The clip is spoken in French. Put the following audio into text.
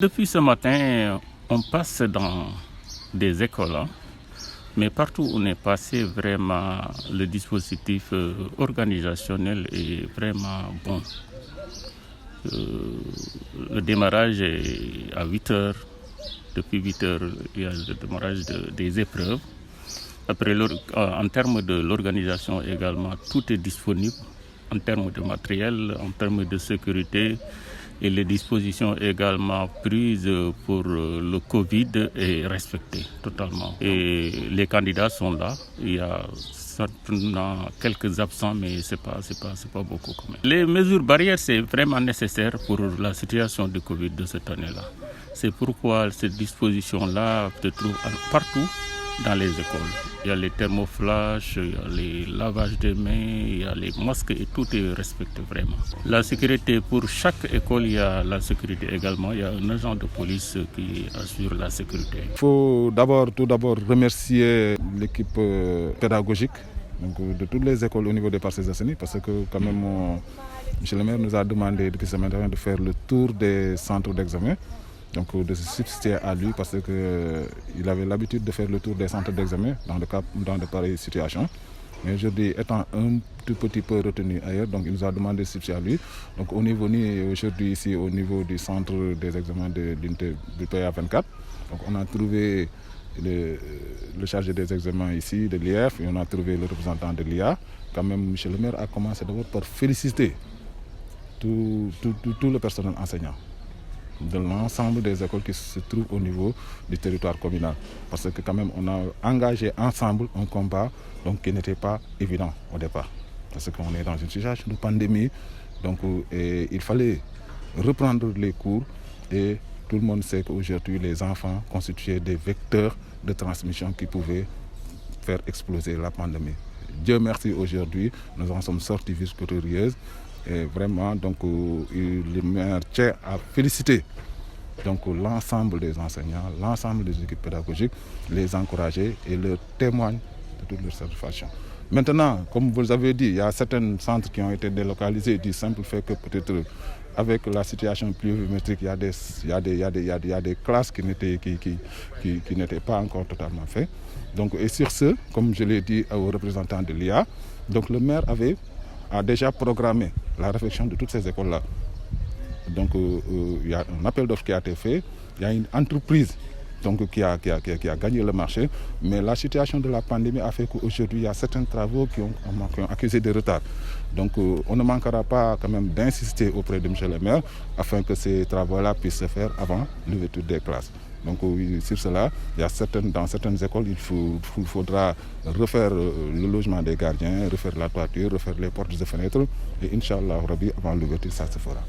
Depuis ce matin, on passe dans des écoles, mais partout où on est passé, vraiment, le dispositif organisationnel est vraiment bon. Le démarrage est à 8 heures. Depuis 8 heures, il y a le démarrage des épreuves. Après, en termes de l'organisation également, tout est disponible en termes de matériel, en termes de sécurité. Et les dispositions également prises pour le Covid est respectées totalement. Et les candidats sont là. Il y a certainement quelques absents, mais c'est pas beaucoup quand même. Les mesures barrières, c'est vraiment nécessaire pour la situation de Covid de cette année-là. C'est pourquoi cette disposition-là se trouve partout dans les écoles. Il y a les thermoflash, il y a les lavages de mains, il y a les masques et tout est respecté vraiment. La sécurité, pour chaque école, il y a la sécurité également. Il y a un agent de police qui assure la sécurité. Il faut tout d'abord remercier l'équipe pédagogique de toutes les écoles au niveau des Parcelles Assainies parce que quand même, M. le maire nous a demandé depuis ce matin de faire le tour des centres d'examen. Donc de se substituer à lui parce qu'il avait l'habitude de faire le tour des centres d'examen dans de pareilles situations. Mais aujourd'hui, étant un tout petit peu retenu ailleurs, donc il nous a demandé de se substituer à lui. Donc on est venu aujourd'hui ici au niveau du centre des examens du PA24. Donc on a trouvé le chargé des examens ici de l'IF et on a trouvé le représentant de l'IA. Quand même, M. le maire a commencé d'abord par féliciter tout le personnel enseignant de l'ensemble des écoles qui se trouvent au niveau du territoire communal. Parce que quand même, on a engagé ensemble un combat qui n'était pas évident au départ. Parce qu'on est dans une situation de pandémie, donc il fallait reprendre les cours et tout le monde sait qu'aujourd'hui, les enfants constituaient des vecteurs de transmission qui pouvaient faire exploser la pandémie. Dieu merci, aujourd'hui, nous en sommes sortis victorieuses. Et vraiment, le maire tient à féliciter l'ensemble des enseignants, l'ensemble des équipes pédagogiques, les encourager et leur témoigne de toute leur satisfaction. Maintenant, comme vous l'avez dit, il y a certains centres qui ont été délocalisés du simple fait que peut-être avec la situation pluviométrique, il y a des classes qui n'étaient pas encore totalement faites. Et sur ce, comme je l'ai dit aux représentants de l'IA, le maire a déjà programmé la réflexion de toutes ces écoles-là. Il y a un appel d'offres qui a été fait, il y a une entreprise qui a gagné le marché, mais la situation de la pandémie a fait qu'aujourd'hui, il y a certains travaux qui ont accusé des retards. On ne manquera pas quand même d'insister auprès de M. le maire afin que ces travaux-là puissent se faire avant l'ouverture des classes. Sur cela, dans certaines écoles, il faudra refaire le logement des gardiens, refaire la toiture, refaire les portes et fenêtres. Et Inch'Allah, avant l'ouverture, ça se fera.